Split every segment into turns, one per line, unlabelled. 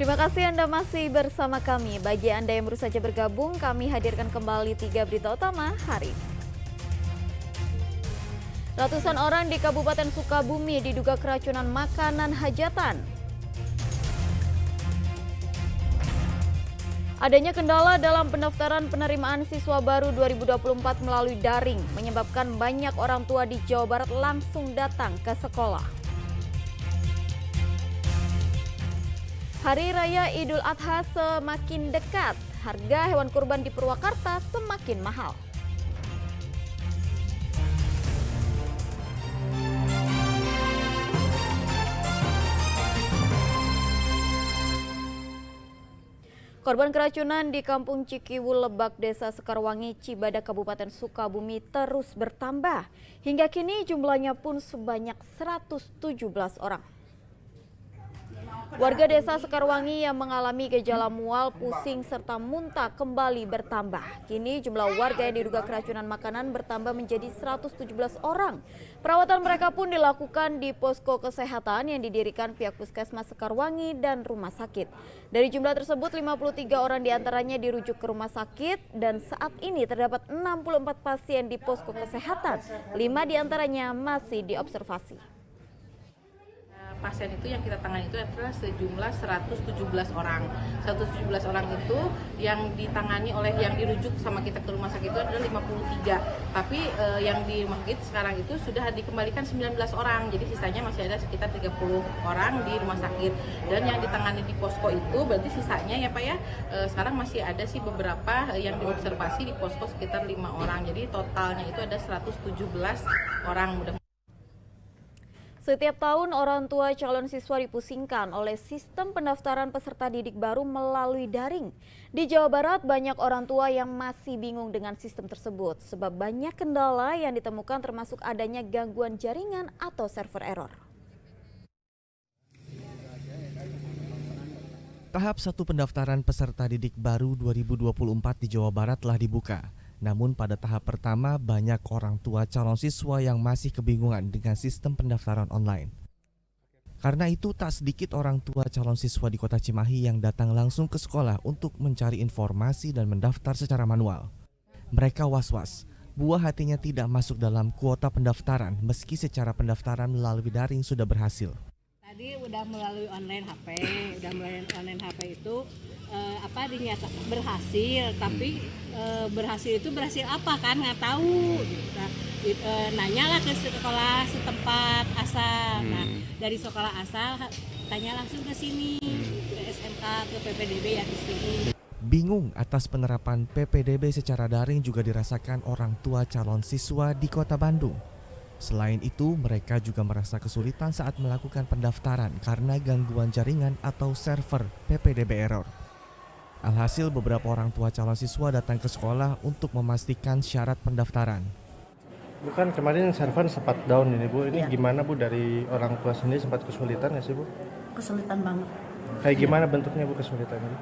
Terima kasih Anda masih bersama kami. Bagi Anda yang baru saja bergabung, kami hadirkan kembali 3 berita utama hari ini. Ratusan orang di Kabupaten Sukabumi diduga keracunan makanan hajatan. Adanya kendala dalam pendaftaran penerimaan siswa baru 2024 melalui daring menyebabkan banyak orang tua di Jawa Barat langsung datang ke sekolah. Hari Raya Idul Adha semakin dekat, harga hewan kurban di Purwakarta semakin mahal. Korban keracunan di Kampung Cikiwul Lebak, Desa Sekarwangi, Cibadak, Kabupaten Sukabumi terus bertambah. Hingga kini jumlahnya pun sebanyak 117 orang. Warga Desa Sekarwangi yang mengalami gejala mual, pusing, serta muntah kembali bertambah. Kini jumlah warga yang diduga keracunan makanan bertambah menjadi 117 orang. Perawatan mereka pun dilakukan di posko kesehatan yang didirikan pihak Puskesmas Sekarwangi dan rumah sakit. Dari jumlah tersebut, 53 orang diantaranya dirujuk ke rumah sakit dan saat ini terdapat 64 pasien di posko kesehatan. 5 diantaranya masih diobservasi.
Pasien itu yang kita tangani itu adalah sejumlah 117 orang. 117 orang itu yang ditangani oleh yang dirujuk sama kita ke rumah sakit itu adalah 53. Tapi yang di rumah sakit sekarang itu sudah dikembalikan 19 orang. Jadi sisanya masih ada sekitar 30 orang di rumah sakit. Dan yang ditangani di posko itu berarti sisanya ya Pak ya, sekarang masih ada sih beberapa yang diobservasi di posko sekitar 5 orang. Jadi totalnya itu ada 117 orang.
Setiap tahun orang tua calon siswa dipusingkan oleh sistem pendaftaran peserta didik baru melalui daring. Di Jawa Barat banyak orang tua yang masih bingung dengan sistem tersebut sebab banyak kendala yang ditemukan termasuk adanya gangguan jaringan atau server error.
Tahap 1 pendaftaran peserta didik baru 2024 di Jawa Barat telah dibuka. Namun pada tahap pertama banyak orang tua calon siswa yang masih kebingungan dengan sistem pendaftaran online. Karena itu tak sedikit orang tua calon siswa di Kota Cimahi yang datang langsung ke sekolah untuk mencari informasi dan mendaftar secara manual. Mereka was-was, buah hatinya tidak masuk dalam kuota pendaftaran meski secara pendaftaran melalui daring sudah berhasil.
Tadi udah melalui online HP itu dinyatakan berhasil, tapi berhasil itu berhasil apa kan nggak tahu. Nanyalah ke sekolah setempat asal. Nah dari sekolah asal tanya langsung ke sini, ke SMK, ke PPDB yang di sini.
Bingung atas penerapan PPDB secara daring juga dirasakan orang tua calon siswa di Kota Bandung. Selain itu, mereka juga merasa kesulitan saat melakukan pendaftaran karena gangguan jaringan atau server PPDB error. Alhasil beberapa orang tua calon siswa datang ke sekolah untuk memastikan syarat pendaftaran.
Bukan kemarin server sempat down ini Bu, ini gimana Bu dari orang tua sendiri sempat kesulitan ya sih Bu?
Kesulitan banget.
Kayak gimana bentuknya Bu kesulitannya?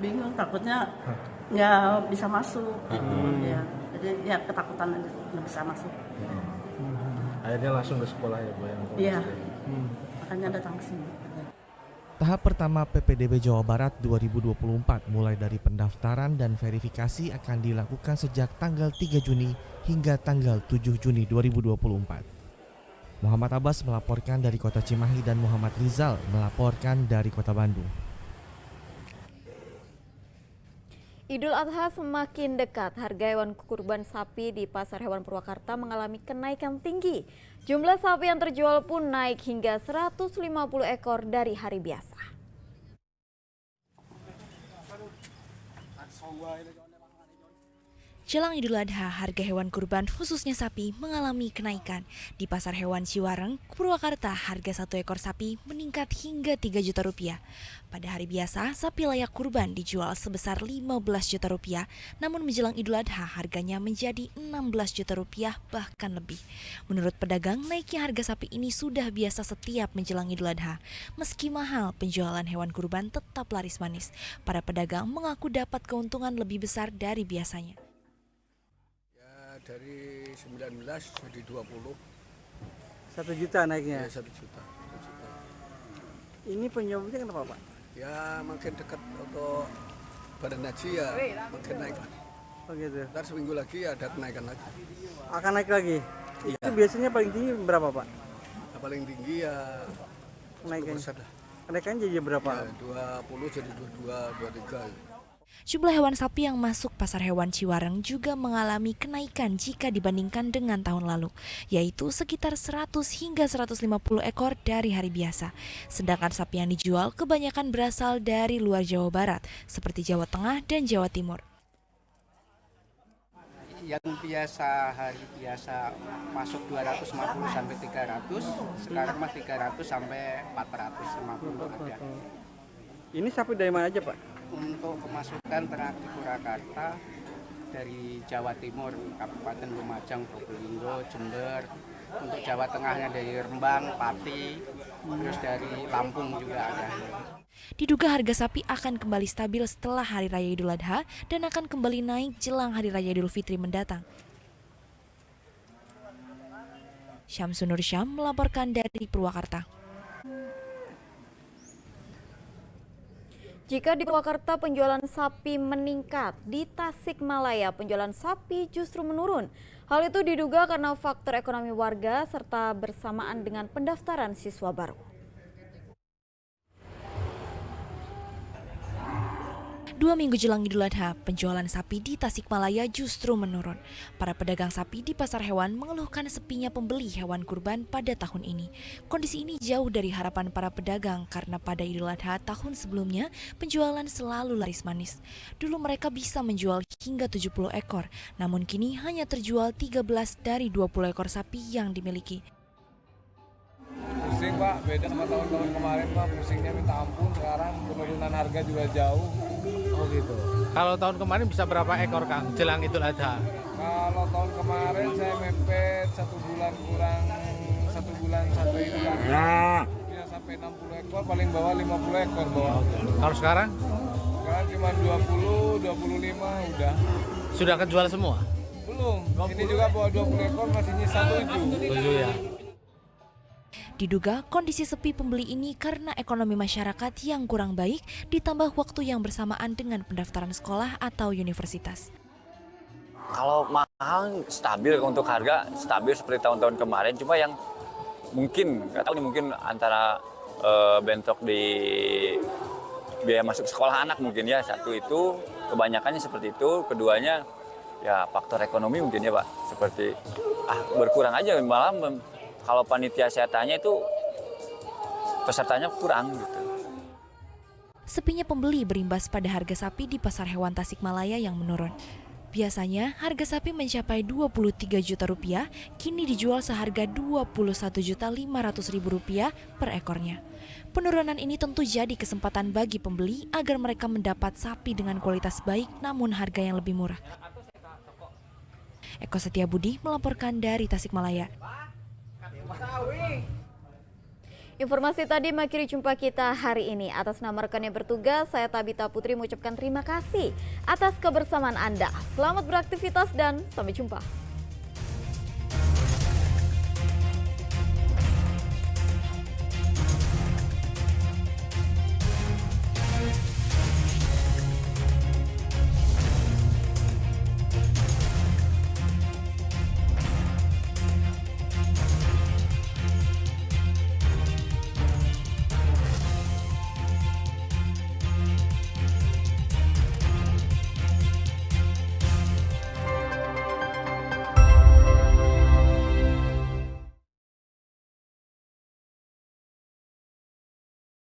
Bingung, takutnya nggak bisa masuk. Ya, jadi ya ketakutan aja nggak bisa masuk.
Akhirnya langsung ke sekolah ya Bu yang
Iya, makanya datang ke sini.
Tahap pertama PPDB Jawa Barat 2024 mulai dari pendaftaran dan verifikasi akan dilakukan sejak tanggal 3 Juni hingga tanggal 7 Juni 2024. Muhammad Abbas melaporkan dari Kota Cimahi dan Muhammad Rizal melaporkan dari Kota Bandung.
Idul Adha semakin dekat, harga hewan kurban sapi di Pasar Hewan Purwakarta mengalami kenaikan tinggi. Jumlah sapi yang terjual pun naik hingga 150 ekor dari hari biasa.
Jelang Idul Adha, harga hewan kurban khususnya sapi mengalami kenaikan. Di Pasar Hewan Ciwareng, Purwakarta, harga 1 ekor sapi meningkat hingga 3 juta rupiah. Pada hari biasa, sapi layak kurban dijual sebesar 15 juta rupiah, namun menjelang Idul Adha harganya menjadi 16 juta rupiah bahkan lebih. Menurut pedagang, naiknya harga sapi ini sudah biasa setiap menjelang Idul Adha. Meski mahal, penjualan hewan kurban tetap laris manis. Para pedagang mengaku dapat keuntungan lebih besar dari biasanya.
Dari 19 jadi 20.
1 juta naiknya?
Ya, 1 juta.
Ini penyebabnya kenapa Pak?
Ya makin dekat untuk badan haji ya makin naik lagi.
Oh gitu.
Ntar seminggu lagi ada kenaikan lagi.
Akan naik lagi.
Iya.
Itu biasanya paling tinggi berapa, Pak?
Yang paling tinggi ya
Kenaikan.
10% lah.
Kenaikan jadi berapa?
Ya, 20 jadi 22, 23.
Jumlah hewan sapi yang masuk pasar hewan Ciwareng juga mengalami kenaikan jika dibandingkan dengan tahun lalu, yaitu sekitar 100 hingga 150 ekor dari hari biasa. Sedangkan sapi yang dijual kebanyakan berasal dari luar Jawa Barat, seperti Jawa Tengah dan Jawa Timur.
Yang biasa hari biasa masuk 250 sampai 300, sekarang mah 300 sampai 450 ada.
Ini sapi dari mana aja, Pak?
Untuk pemasukan ternak di Purwakarta dari Jawa Timur, Kabupaten Lumajang, Probolinggo, Jember. Untuk Jawa Tengahnya dari Rembang, Pati, terus dari Lampung juga ada.
Diduga harga sapi akan kembali stabil setelah Hari Raya Idul Adha dan akan kembali naik jelang Hari Raya Idul Fitri mendatang. Syamsun Nur Syam melaporkan dari Purwakarta.
Jika di Purwakarta penjualan sapi meningkat, di Tasikmalaya penjualan sapi justru menurun. Hal itu diduga karena faktor ekonomi warga serta bersamaan dengan pendaftaran siswa baru.
2 minggu jelang Idul Adha, penjualan sapi di Tasikmalaya justru menurun. Para pedagang sapi di pasar hewan mengeluhkan sepinya pembeli hewan kurban pada tahun ini. Kondisi ini jauh dari harapan para pedagang karena pada Idul Adha tahun sebelumnya penjualan selalu laris manis. Dulu mereka bisa menjual hingga 70 ekor, namun kini hanya terjual 13 dari 20 ekor sapi yang dimiliki.
Pusing Pak, beda sama tahun-tahun kemarin Pak, pusingnya minta ampun, sekarang penurunan harga juga jauh.
Oh gitu. Kalau tahun kemarin bisa berapa ekor Kang jelang Idul Adha?
Kalau tahun kemarin saya mepet 1 bulan kurang 1 bulan satu itu kan. Ya sampai 60 ekor, paling bawah 50 ekor bawah.
Kalau sekarang?
Sekarang cuma 20, 25 udah.
Sudah kejual semua?
Belum, ini juga bawa 20 ekor masih nyisa 7
ya.
Diduga kondisi sepi pembeli ini karena ekonomi masyarakat yang kurang baik ditambah waktu yang bersamaan dengan pendaftaran sekolah atau universitas.
Kalau mahal stabil untuk harga, stabil seperti tahun-tahun kemarin, cuma yang mungkin, nggak tahu nih, mungkin antara bentrok di biaya masuk sekolah anak mungkin ya, satu itu, kebanyakannya seperti itu, keduanya ya faktor ekonomi mungkin ya Pak, seperti berkurang aja malah. Kalau panitia saya tanya itu pesertanya kurang gitu.
Sepinya pembeli berimbas pada harga sapi di pasar hewan Tasikmalaya yang menurun. Biasanya harga sapi mencapai 23 juta rupiah, kini dijual seharga 21.500.000 rupiah per ekornya. Penurunan ini tentu jadi kesempatan bagi pembeli agar mereka mendapat sapi dengan kualitas baik namun harga yang lebih murah. Eko Setiabudi melaporkan dari Tasikmalaya.
Informasi tadi mengakhiri jumpa kita hari ini. Atas nama rekan yang bertugas, saya Tabita Putri mengucapkan terima kasih atas kebersamaan Anda. Selamat beraktivitas dan sampai jumpa.